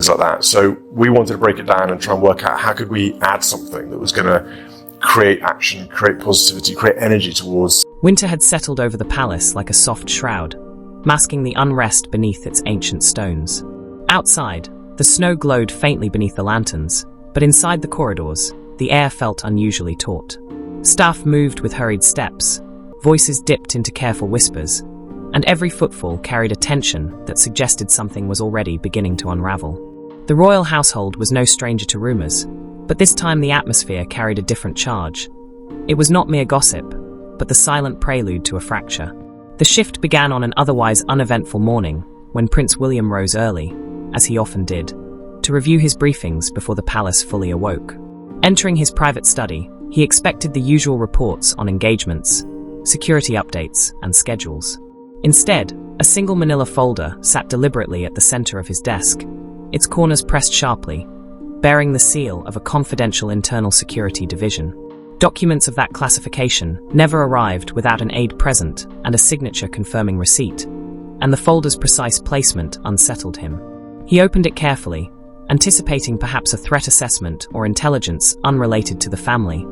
things like that. So we wanted to break it down and try and work out how could we add something that was going to create action, create positivity, create energy towards. Winter had settled over the palace like a soft shroud, masking the unrest beneath its ancient stones. Outside, the snow glowed faintly beneath the lanterns, but inside the corridors, the air felt unusually taut. Staff moved with hurried steps, voices dipped into careful whispers, and every footfall carried a tension that suggested something was already beginning to unravel. The royal household was no stranger to rumors, but this time the atmosphere carried a different charge. It was not mere gossip, but the silent prelude to a fracture. The shift began on an otherwise uneventful morning, when Prince William rose early, as he often did, to review his briefings before the palace fully awoke. Entering his private study, he expected the usual reports on engagements, security updates, and schedules. Instead, a single manila folder sat deliberately at the center of his desk, its corners pressed sharply, bearing the seal of a confidential internal security division. Documents of that classification never arrived without an aide present and a signature confirming receipt, and the folder's precise placement unsettled him. He opened it carefully, anticipating perhaps a threat assessment or intelligence unrelated to the family,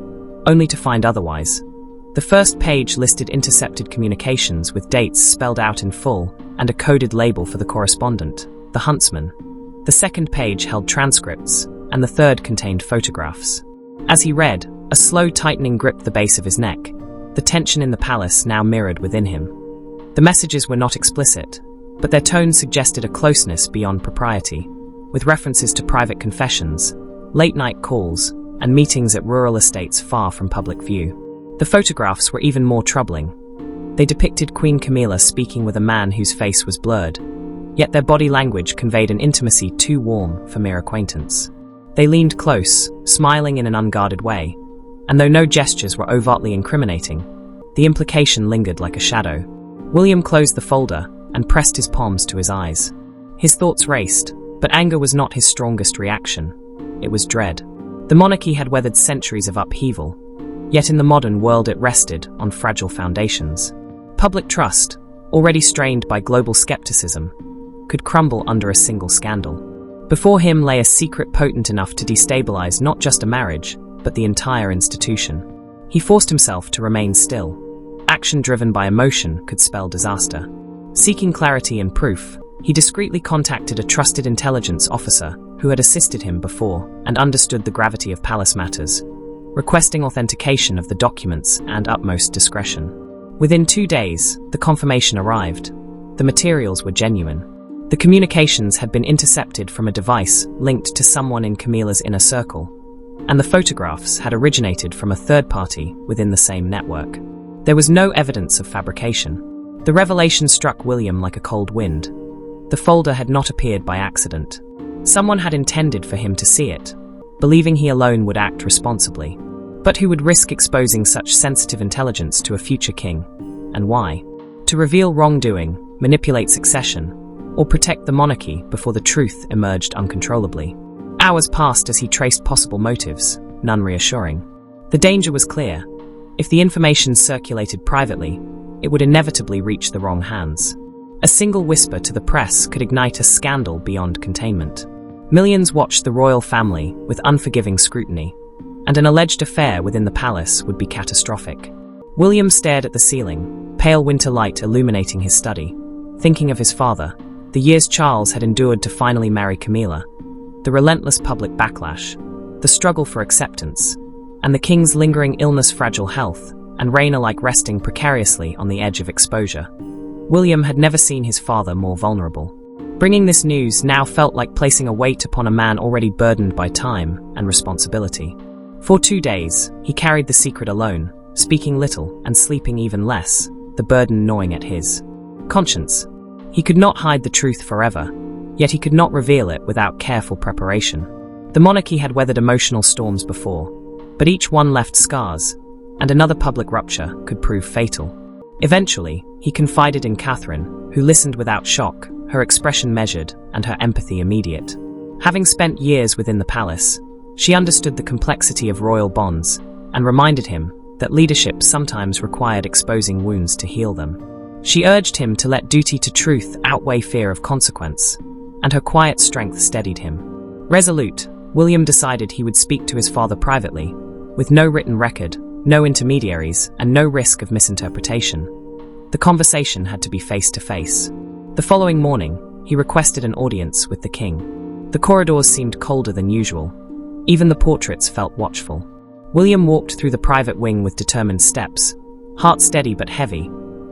only to find otherwise. The first page listed intercepted communications with dates spelled out in full and a coded label for the correspondent, the huntsman. The second page held transcripts, and the third contained photographs. As he read, a slow tightening gripped the base of his neck, the tension in the palace now mirrored within him. The messages were not explicit, but their tone suggested a closeness beyond propriety, with references to private confessions, late-night calls, and meetings at rural estates far from public view. The photographs were even more troubling. They depicted Queen Camilla speaking with a man whose face was blurred, yet their body language conveyed an intimacy too warm for mere acquaintance. They leaned close, smiling in an unguarded way, and though no gestures were overtly incriminating, the implication lingered like a shadow. William closed the folder and pressed his palms to his eyes. His thoughts raced, but anger was not his strongest reaction. It was dread. The monarchy had weathered centuries of upheaval, yet in the modern world it rested on fragile foundations. Public trust, already strained by global skepticism, could crumble under a single scandal. Before him lay a secret potent enough to destabilize not just a marriage, but the entire institution. He forced himself to remain still. Action driven by emotion could spell disaster. Seeking clarity and proof, he discreetly contacted a trusted intelligence officer who had assisted him before and understood the gravity of palace matters, requesting authentication of the documents and utmost discretion. Within 2 days, the confirmation arrived. The materials were genuine. The communications had been intercepted from a device linked to someone in Camilla's inner circle, and the photographs had originated from a third party within the same network. There was no evidence of fabrication. The revelation struck William like a cold wind. The folder had not appeared by accident. Someone had intended for him to see it, believing he alone would act responsibly. But who would risk exposing such sensitive intelligence to a future king? And why? To reveal wrongdoing, manipulate succession, or protect the monarchy before the truth emerged uncontrollably. Hours passed as he traced possible motives, none reassuring. The danger was clear. If the information circulated privately, it would inevitably reach the wrong hands. A single whisper to the press could ignite a scandal beyond containment. Millions watched the royal family with unforgiving scrutiny, and an alleged affair within the palace would be catastrophic. William stared at the ceiling, pale winter light illuminating his study, thinking of his father, the years Charles had endured to finally marry Camilla, the relentless public backlash, the struggle for acceptance, and the king's lingering illness-fragile health, and reign alike resting precariously on the edge of exposure. William had never seen his father more vulnerable. Bringing this news now felt like placing a weight upon a man already burdened by time and responsibility. For 2 days, he carried the secret alone, speaking little and sleeping even less, the burden gnawing at his conscience. He could not hide the truth forever, yet he could not reveal it without careful preparation. The monarchy had weathered emotional storms before, but each one left scars, and another public rupture could prove fatal. Eventually, he confided in Catherine, who listened without shock, her expression measured and her empathy immediate. Having spent years within the palace, she understood the complexity of royal bonds and reminded him that leadership sometimes required exposing wounds to heal them. She urged him to let duty to truth outweigh fear of consequence, and her quiet strength steadied him. Resolute, William decided he would speak to his father privately, with no written record, no intermediaries, and no risk of misinterpretation. The conversation had to be face-to-face. The following morning, he requested an audience with the king. The corridors seemed colder than usual. Even the portraits felt watchful. William walked through the private wing with determined steps, heart steady but heavy,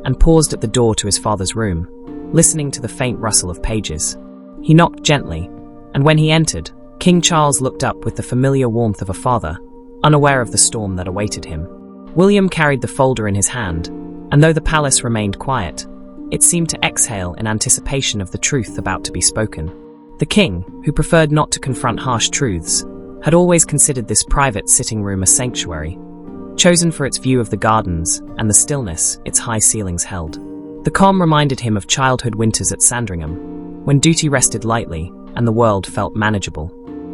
and paused at the door to his father's room, listening to the faint rustle of pages. He knocked gently, and when he entered, King Charles looked up with the familiar warmth of a father, unaware of the storm that awaited him. William carried the folder in his hand, and though the palace remained quiet, it seemed to exhale in anticipation of the truth about to be spoken. The king, who preferred not to confront harsh truths, had always considered this private sitting room a sanctuary, chosen for its view of the gardens and the stillness its high ceilings held. The calm reminded him of childhood winters at Sandringham, when duty rested lightly and the world felt manageable.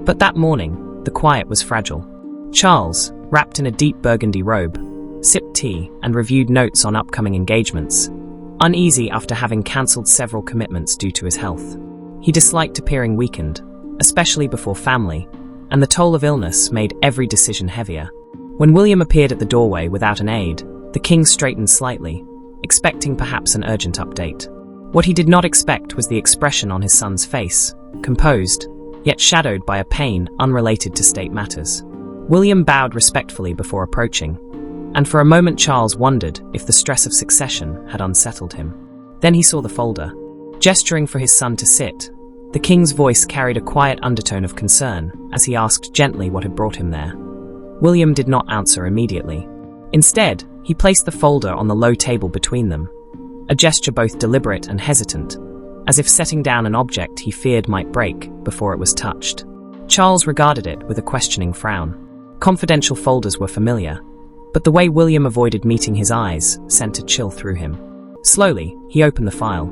But that morning, the quiet was fragile. Charles, wrapped in a deep burgundy robe, sipped tea and reviewed notes on upcoming engagements, uneasy after having cancelled several commitments due to his health. He disliked appearing weakened, especially before family, and the toll of illness made every decision heavier. When William appeared at the doorway without an aide, the king straightened slightly, expecting perhaps an urgent update. What he did not expect was the expression on his son's face, composed, yet shadowed by a pain unrelated to state matters. William bowed respectfully before approaching, and for a moment Charles wondered if the stress of succession had unsettled him. Then he saw the folder. Gesturing for his son to sit, the king's voice carried a quiet undertone of concern as he asked gently what had brought him there. William did not answer immediately. Instead, he placed the folder on the low table between them, a gesture both deliberate and hesitant, as if setting down an object he feared might break before it was touched. Charles regarded it with a questioning frown. Confidential folders were familiar, but the way William avoided meeting his eyes sent a chill through him. Slowly, he opened the file.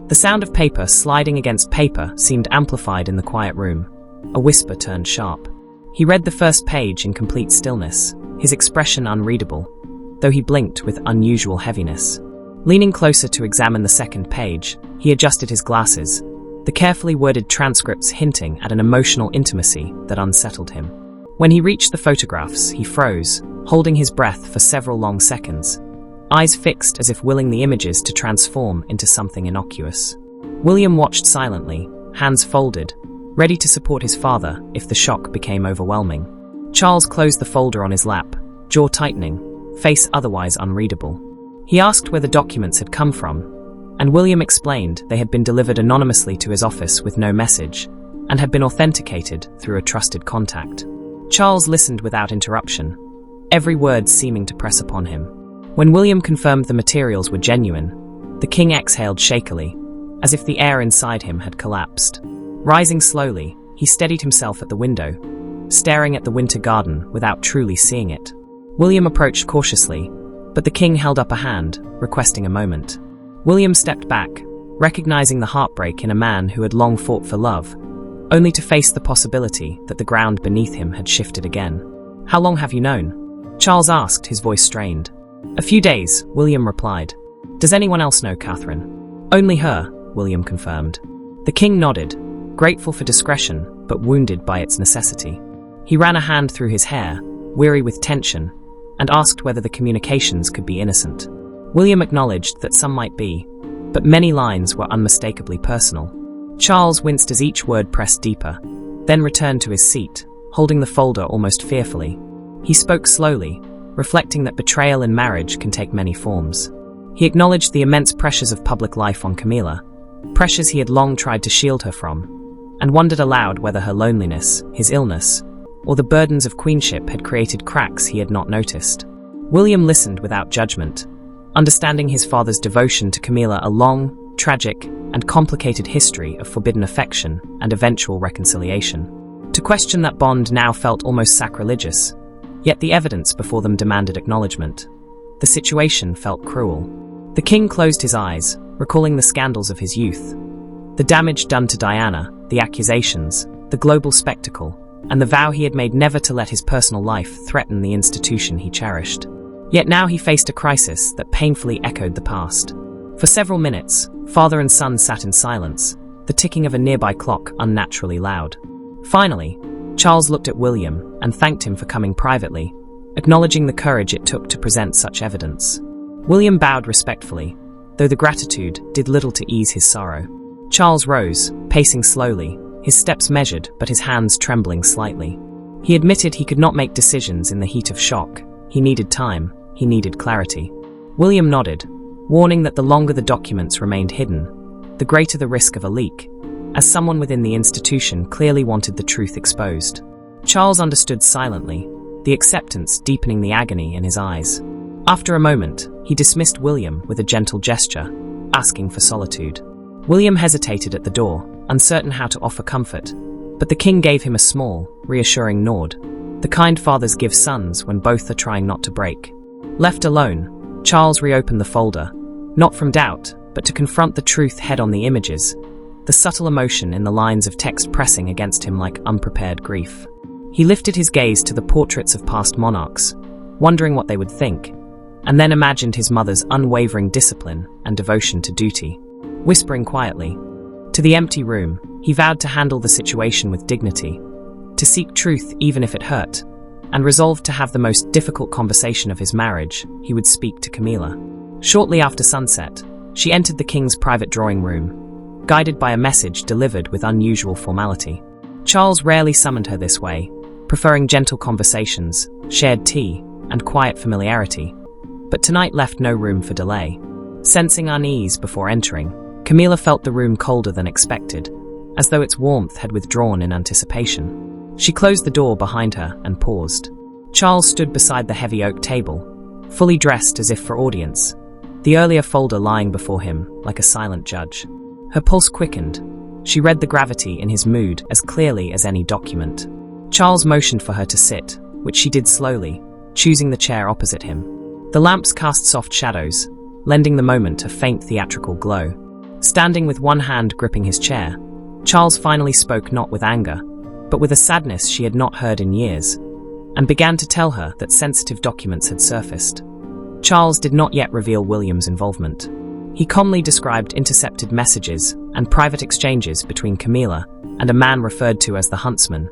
The sound of paper sliding against paper seemed amplified in the quiet room. A whisper turned sharp. He read the first page in complete stillness, his expression unreadable, though he blinked with unusual heaviness. Leaning closer to examine the second page, he adjusted his glasses, the carefully worded transcripts hinting at an emotional intimacy that unsettled him. When he reached the photographs, he froze, holding his breath for several long seconds, eyes fixed as if willing the images to transform into something innocuous. William watched silently, hands folded, ready to support his father if the shock became overwhelming. Charles closed the folder on his lap, jaw tightening, face otherwise unreadable. He asked where the documents had come from, and William explained they had been delivered anonymously to his office with no message, and had been authenticated through a trusted contact. Charles listened without interruption, every word seeming to press upon him. When William confirmed the materials were genuine, the king exhaled shakily, as if the air inside him had collapsed. Rising slowly, he steadied himself at the window, staring at the winter garden without truly seeing it. William approached cautiously, but the king held up a hand, requesting a moment. William stepped back, recognizing the heartbreak in a man who had long fought for love, only to face the possibility that the ground beneath him had shifted again. "How long have you known?" Charles asked, his voice strained. "A few days," William replied. "Does anyone else know Catherine?" "Only her," William confirmed. The king nodded, grateful for discretion, but wounded by its necessity. He ran a hand through his hair, weary with tension, and asked whether the communications could be innocent. William acknowledged that some might be, but many lines were unmistakably personal. Charles winced as each word pressed deeper, then returned to his seat, holding the folder almost fearfully. He spoke slowly, reflecting that betrayal in marriage can take many forms. He acknowledged the immense pressures of public life on Camilla, pressures he had long tried to shield her from, and wondered aloud whether her loneliness, his illness, or the burdens of queenship had created cracks he had not noticed. William listened without judgment, understanding his father's devotion to Camilla a long, tragic, and complicated history of forbidden affection and eventual reconciliation. To question that bond now felt almost sacrilegious, yet the evidence before them demanded acknowledgement. The situation felt cruel. The king closed his eyes, recalling the scandals of his youth. The damage done to Diana, the accusations, the global spectacle, and the vow he had made never to let his personal life threaten the institution he cherished. Yet now he faced a crisis that painfully echoed the past. For several minutes, father and son sat in silence, the ticking of a nearby clock unnaturally loud. Finally, Charles looked at William and thanked him for coming privately, acknowledging the courage it took to present such evidence. William bowed respectfully, though the gratitude did little to ease his sorrow. Charles rose, pacing slowly, his steps measured but his hands trembling slightly. He admitted he could not make decisions in the heat of shock. He needed time, he needed clarity. William nodded, warning that the longer the documents remained hidden, the greater the risk of a leak, as someone within the institution clearly wanted the truth exposed. Charles understood silently, the acceptance deepening the agony in his eyes. After a moment, he dismissed William with a gentle gesture, asking for solitude. William hesitated at the door, uncertain how to offer comfort, but the king gave him a small, reassuring nod. The kind fathers give sons when both are trying not to break. Left alone, Charles reopened the folder, not from doubt, but to confront the truth head-on. The images, the subtle emotion in the lines of text pressing against him like unprepared grief. He lifted his gaze to the portraits of past monarchs, wondering what they would think, and then imagined his mother's unwavering discipline and devotion to duty. Whispering quietly to the empty room, he vowed to handle the situation with dignity, to seek truth even if it hurt, and resolved to have the most difficult conversation of his marriage. He would speak to Camilla. Shortly after sunset, she entered the king's private drawing room, guided by a message delivered with unusual formality. Charles rarely summoned her this way, preferring gentle conversations, shared tea, and quiet familiarity, but tonight left no room for delay. Sensing unease before entering, Camilla felt the room colder than expected, as though its warmth had withdrawn in anticipation. She closed the door behind her and paused. Charles stood beside the heavy oak table, fully dressed as if for audience, the earlier folder lying before him like a silent judge. Her pulse quickened. She read the gravity in his mood as clearly as any document. Charles motioned for her to sit, which she did slowly, choosing the chair opposite him. The lamps cast soft shadows, lending the moment a faint theatrical glow. Standing with one hand gripping his chair, Charles finally spoke not with anger, but with a sadness she had not heard in years, and began to tell her that sensitive documents had surfaced. Charles did not yet reveal William's involvement. He calmly described intercepted messages and private exchanges between Camilla and a man referred to as the huntsman,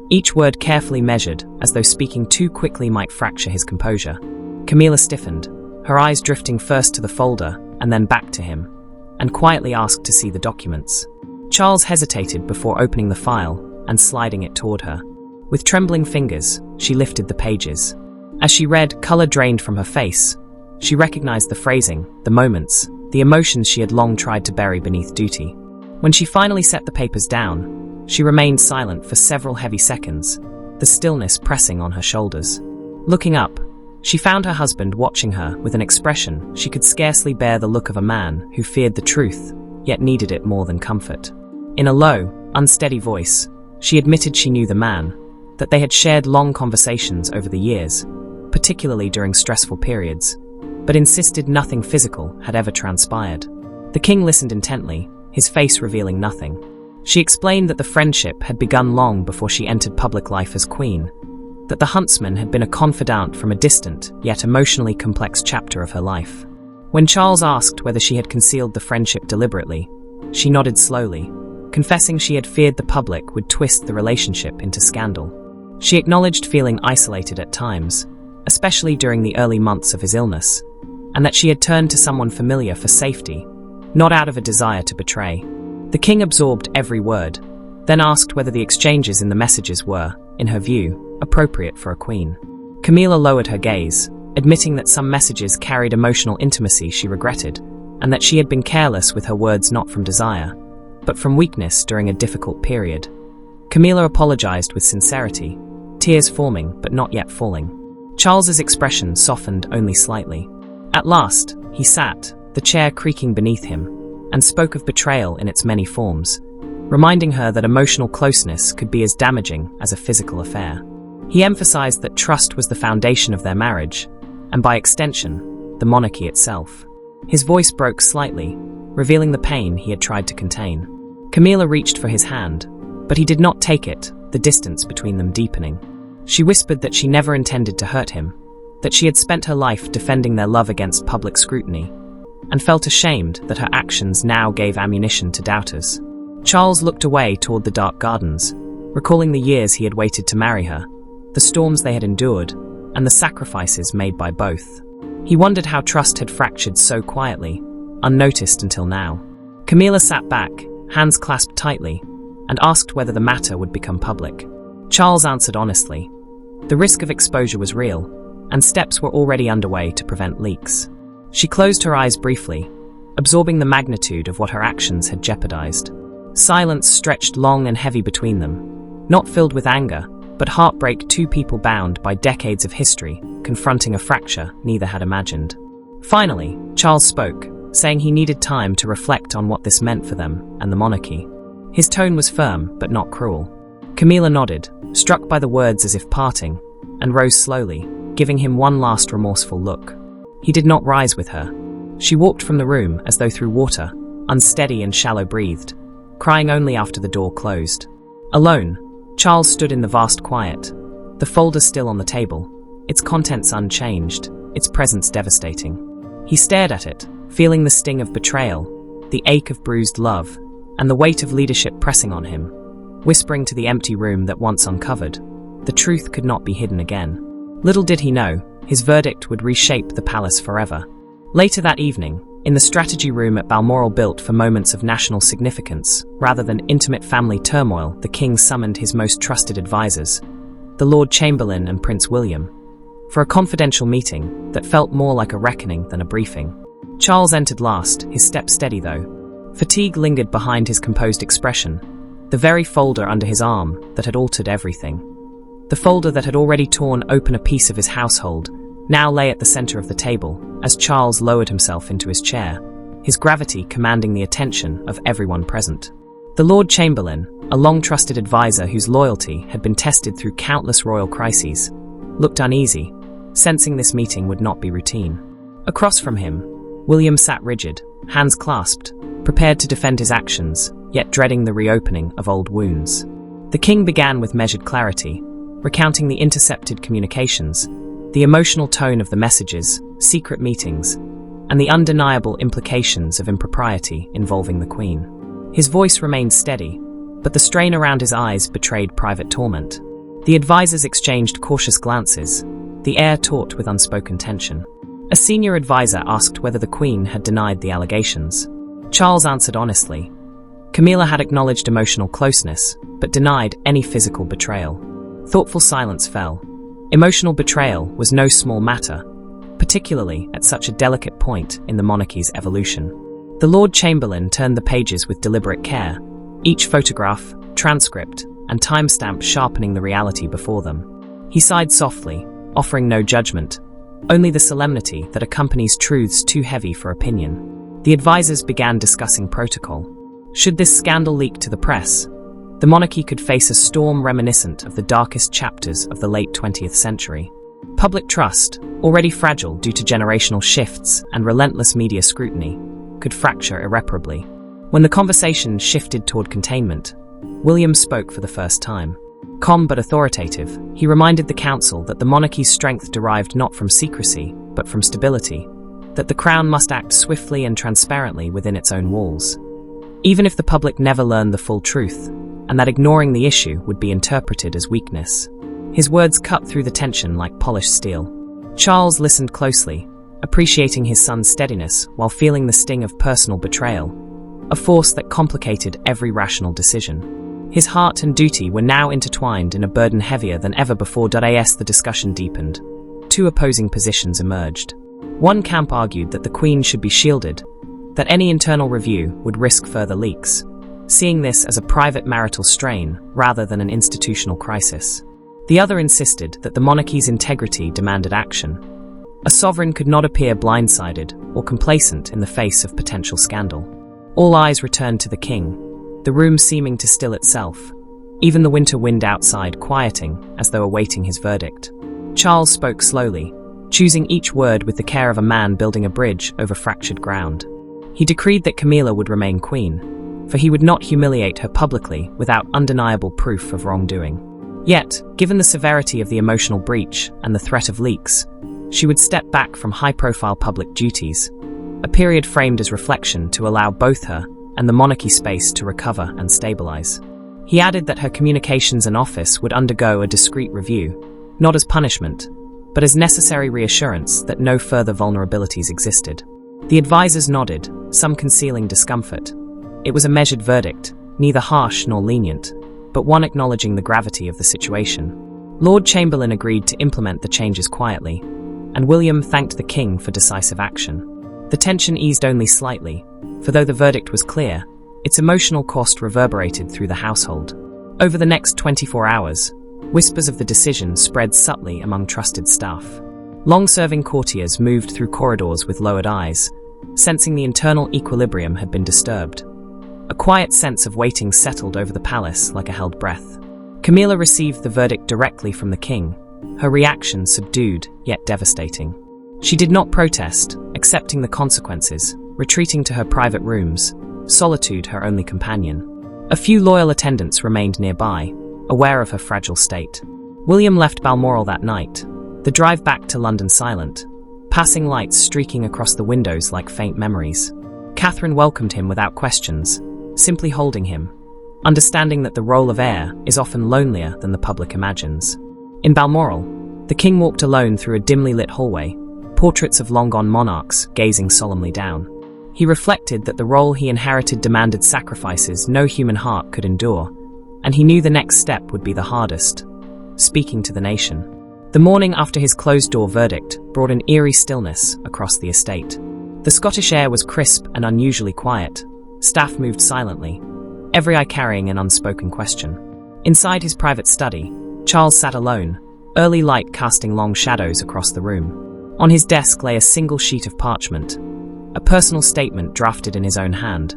each word carefully measured as though speaking too quickly might fracture his composure. Camilla stiffened, her eyes drifting first to the folder and then back to him, and quietly asked to see the documents. Charles hesitated before opening the file and sliding it toward her. With trembling fingers, she lifted the pages. As she read, color drained from her face. She recognized the phrasing, the moments, the emotions she had long tried to bury beneath duty. When she finally set the papers down, she remained silent for several heavy seconds, the stillness pressing on her shoulders. Looking up, she found her husband watching her with an expression she could scarcely bear, the look of a man who feared the truth, yet needed it more than comfort. In a low, unsteady voice, she admitted she knew the man, that they had shared long conversations over the years, particularly during stressful periods, but insisted nothing physical had ever transpired. The king listened intently, his face revealing nothing. She explained that the friendship had begun long before she entered public life as queen, that the huntsman had been a confidant from a distant, yet emotionally complex chapter of her life. When Charles asked whether she had concealed the friendship deliberately, she nodded slowly, confessing she had feared the public would twist the relationship into scandal. She acknowledged feeling isolated at times, especially during the early months of his illness, and that she had turned to someone familiar for safety, not out of a desire to betray. The king absorbed every word, then asked whether the exchanges in the messages were, in her view, appropriate for a queen. Camilla lowered her gaze, admitting that some messages carried emotional intimacy she regretted, and that she had been careless with her words not from desire, but from weakness during a difficult period. Camilla apologized with sincerity, tears forming but not yet falling. Charles's expression softened only slightly. At last, he sat, the chair creaking beneath him, and spoke of betrayal in its many forms, reminding her that emotional closeness could be as damaging as a physical affair. He emphasized that trust was the foundation of their marriage, and by extension, the monarchy itself. His voice broke slightly, revealing the pain he had tried to contain. Camilla reached for his hand, but he did not take it, the distance between them deepening. She whispered that she never intended to hurt him, that she had spent her life defending their love against public scrutiny, and felt ashamed that her actions now gave ammunition to doubters. Charles looked away toward the dark gardens, recalling the years he had waited to marry her, the storms they had endured, and the sacrifices made by both. He wondered how trust had fractured so quietly, unnoticed until now. Camilla sat back, hands clasped tightly, and asked whether the matter would become public. Charles answered honestly. The risk of exposure was real, and steps were already underway to prevent leaks. She closed her eyes briefly, absorbing the magnitude of what her actions had jeopardized. Silence stretched long and heavy between them, not filled with anger, but heartbreak. Two people bound by decades of history, confronting a fracture neither had imagined. Finally, Charles spoke, saying he needed time to reflect on what this meant for them and the monarchy. His tone was firm, but not cruel. Camilla nodded, struck by the words as if parting, and rose slowly, giving him one last remorseful look. He did not rise with her. She walked from the room as though through water, unsteady and shallow-breathed, crying only after the door closed. Alone, Charles stood in the vast quiet, the folder still on the table, its contents unchanged, its presence devastating. He stared at it, feeling the sting of betrayal, the ache of bruised love, and the weight of leadership pressing on him, whispering to the empty room that once uncovered, the truth could not be hidden again. Little did he know, his verdict would reshape the palace forever. Later that evening, in the strategy room at Balmoral, built for moments of national significance, rather than intimate family turmoil, the king summoned his most trusted advisors, the Lord Chamberlain and Prince William, for a confidential meeting that felt more like a reckoning than a briefing. Charles entered last, his step steady though. Fatigue lingered behind his composed expression, the very folder under his arm that had altered everything. The folder that had already torn open a piece of his household now lay at the center of the table as Charles lowered himself into his chair, his gravity commanding the attention of everyone present. The Lord Chamberlain, a long-trusted advisor whose loyalty had been tested through countless royal crises, looked uneasy, sensing this meeting would not be routine. Across from him, William sat rigid, hands clasped, prepared to defend his actions, yet dreading the reopening of old wounds. The king began with measured clarity, recounting the intercepted communications, the emotional tone of the messages, secret meetings, and the undeniable implications of impropriety involving the Queen. His voice remained steady, but the strain around his eyes betrayed private torment. The advisors exchanged cautious glances, the air taut with unspoken tension. A senior advisor asked whether the Queen had denied the allegations. Charles answered honestly. Camilla had acknowledged emotional closeness, but denied any physical betrayal. Thoughtful silence fell. Emotional betrayal was no small matter, particularly at such a delicate point in the monarchy's evolution. The Lord Chamberlain turned the pages with deliberate care, each photograph, transcript, and timestamp sharpening the reality before them. He sighed softly, offering no judgment, only the solemnity that accompanies truths too heavy for opinion. The advisors began discussing protocol. Should this scandal leak to the press, the monarchy could face a storm reminiscent of the darkest chapters of the late 20th century. Public trust, already fragile due to generational shifts and relentless media scrutiny, could fracture irreparably. When the conversation shifted toward containment, William spoke for the first time. Calm but authoritative, he reminded the council that the monarchy's strength derived not from secrecy, but from stability, that the crown must act swiftly and transparently within its own walls, even if the public never learned the full truth, and that ignoring the issue would be interpreted as weakness. His words cut through the tension like polished steel. Charles listened closely, appreciating his son's steadiness while feeling the sting of personal betrayal, a force that complicated every rational decision. His heart and duty were now intertwined in a burden heavier than ever before. As the discussion deepened, two opposing positions emerged. One camp argued that the Queen should be shielded, that any internal review would risk further leaks, seeing this as a private marital strain rather than an institutional crisis. The other insisted that the monarchy's integrity demanded action. A sovereign could not appear blindsided or complacent in the face of potential scandal. All eyes returned to the king, the room seeming to still itself, even the winter wind outside quieting as though awaiting his verdict. Charles spoke slowly, choosing each word with the care of a man building a bridge over fractured ground. He decreed that Camilla would remain queen, for he would not humiliate her publicly without undeniable proof of wrongdoing. Yet, given the severity of the emotional breach and the threat of leaks, she would step back from high-profile public duties, a period framed as reflection to allow both her and the monarchy space to recover and stabilize. He added that her communications and office would undergo a discreet review, not as punishment, but as necessary reassurance that no further vulnerabilities existed. The advisors nodded, some concealing discomfort. It was a measured verdict, neither harsh nor lenient, but one acknowledging the gravity of the situation. Lord Chamberlain agreed to implement the changes quietly, and William thanked the king for decisive action. The tension eased only slightly, for though the verdict was clear, its emotional cost reverberated through the household. Over the next 24 hours, whispers of the decision spread subtly among trusted staff. Long-serving courtiers moved through corridors with lowered eyes, sensing the internal equilibrium had been disturbed. A quiet sense of waiting settled over the palace like a held breath. Camilla received the verdict directly from the king, her reaction subdued yet devastating. She did not protest, accepting the consequences, retreating to her private rooms, solitude her only companion. A few loyal attendants remained nearby, aware of her fragile state. William left Balmoral that night, the drive back to London silent, passing lights streaking across the windows like faint memories. Catherine welcomed him without questions, simply holding him, understanding that the role of heir is often lonelier than the public imagines. In Balmoral, the king walked alone through a dimly lit hallway, portraits of long-gone monarchs gazing solemnly down. He reflected that the role he inherited demanded sacrifices no human heart could endure, and he knew the next step would be the hardest: speaking to the nation. The morning after his closed-door verdict brought an eerie stillness across the estate. The Scottish air was crisp and unusually quiet. Staff moved silently, every eye carrying an unspoken question. Inside his private study, Charles sat alone, early light casting long shadows across the room. On his desk lay a single sheet of parchment, a personal statement drafted in his own hand,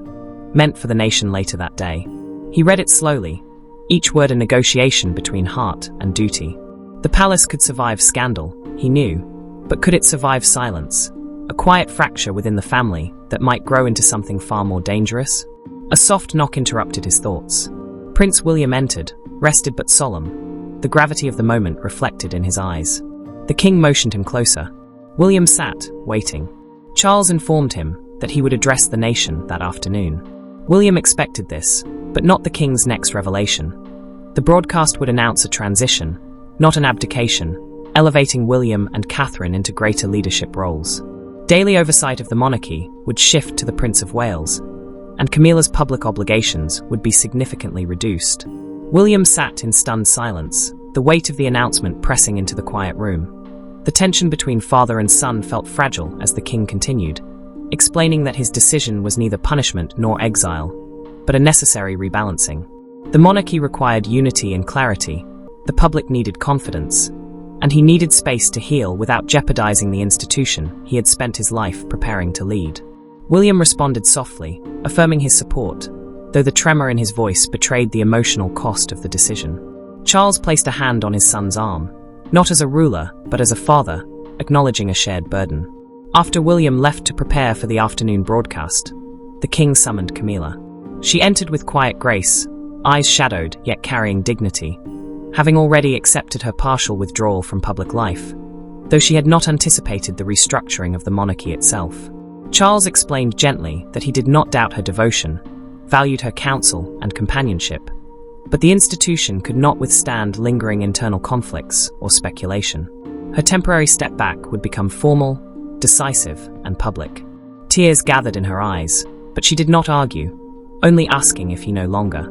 meant for the nation later that day. He read it slowly, each word a negotiation between heart and duty. The palace could survive scandal, he knew, but could it survive silence? A quiet fracture within the family that might grow into something far more dangerous? A soft knock interrupted his thoughts. Prince William entered, rested but solemn, the gravity of the moment reflected in his eyes. The king motioned him closer. William sat, waiting. Charles informed him that he would address the nation that afternoon. William expected this, but not the king's next revelation. The broadcast would announce a transition, not an abdication, elevating William and Catherine into greater leadership roles. Daily oversight of the monarchy would shift to the Prince of Wales, and Camilla's public obligations would be significantly reduced. William sat in stunned silence, the weight of the announcement pressing into the quiet room. The tension between father and son felt fragile as the king continued, explaining that his decision was neither punishment nor exile, but a necessary rebalancing. The monarchy required unity and clarity, the public needed confidence, and he needed space to heal without jeopardizing the institution he had spent his life preparing to lead. William responded softly, affirming his support, though the tremor in his voice betrayed the emotional cost of the decision. Charles placed a hand on his son's arm, not as a ruler, but as a father, acknowledging a shared burden. After William left to prepare for the afternoon broadcast, the king summoned Camilla. She entered with quiet grace, eyes shadowed yet carrying dignity, having already accepted her partial withdrawal from public life, though she had not anticipated the restructuring of the monarchy itself. Charles explained gently that he did not doubt her devotion, valued her counsel and companionship, but the institution could not withstand lingering internal conflicts or speculation. Her temporary step back would become formal, decisive, and public. Tears gathered in her eyes, but she did not argue, only asking if he no longer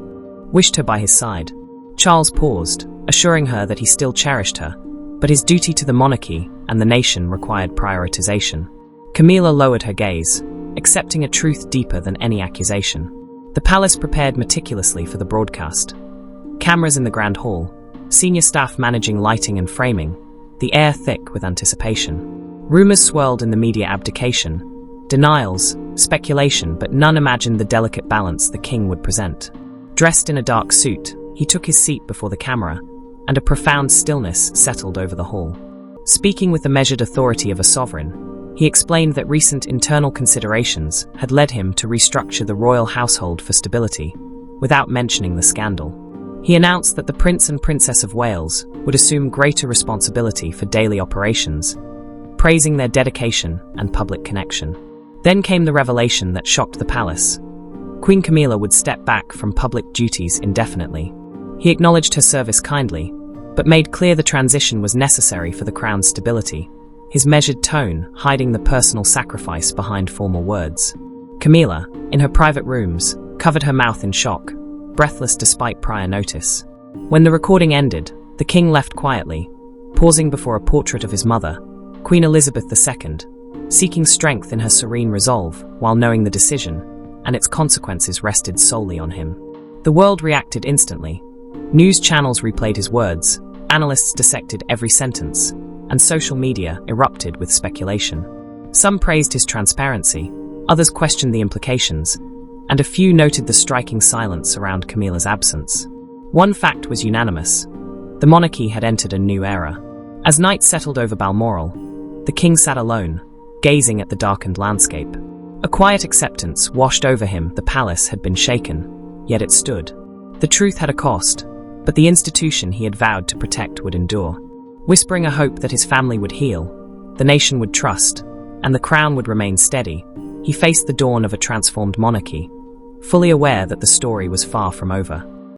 wished her by his side. Charles paused, assuring her that he still cherished her, but his duty to the monarchy and the nation required prioritization. Camilla lowered her gaze, accepting a truth deeper than any accusation. The palace prepared meticulously for the broadcast. Cameras in the grand hall, senior staff managing lighting and framing, the air thick with anticipation. Rumors swirled in the media: abdication, denials, speculation, but none imagined the delicate balance the king would present. Dressed in a dark suit, he took his seat before the camera, and a profound stillness settled over the hall. Speaking with the measured authority of a sovereign, he explained that recent internal considerations had led him to restructure the royal household for stability, without mentioning the scandal. He announced that the Prince and Princess of Wales would assume greater responsibility for daily operations, praising their dedication and public connection. Then came the revelation that shocked the palace. Queen Camilla would step back from public duties indefinitely. He acknowledged her service kindly, but made clear the transition was necessary for the crown's stability, his measured tone hiding the personal sacrifice behind formal words. Camilla, in her private rooms, covered her mouth in shock, breathless despite prior notice. When the recording ended, the king left quietly, pausing before a portrait of his mother, Queen Elizabeth II, seeking strength in her serene resolve while knowing the decision and its consequences rested solely on him. The world reacted instantly. News channels replayed his words, analysts dissected every sentence, and social media erupted with speculation. Some praised his transparency, others questioned the implications, and a few noted the striking silence around Camilla's absence. One fact was unanimous. The monarchy had entered a new era. As night settled over Balmoral, the king sat alone, gazing at the darkened landscape. A quiet acceptance washed over him. The palace had been shaken, yet it stood. The truth had a cost, but the institution he had vowed to protect would endure. Whispering a hope that his family would heal, the nation would trust, and the crown would remain steady, he faced the dawn of a transformed monarchy, fully aware that the story was far from over.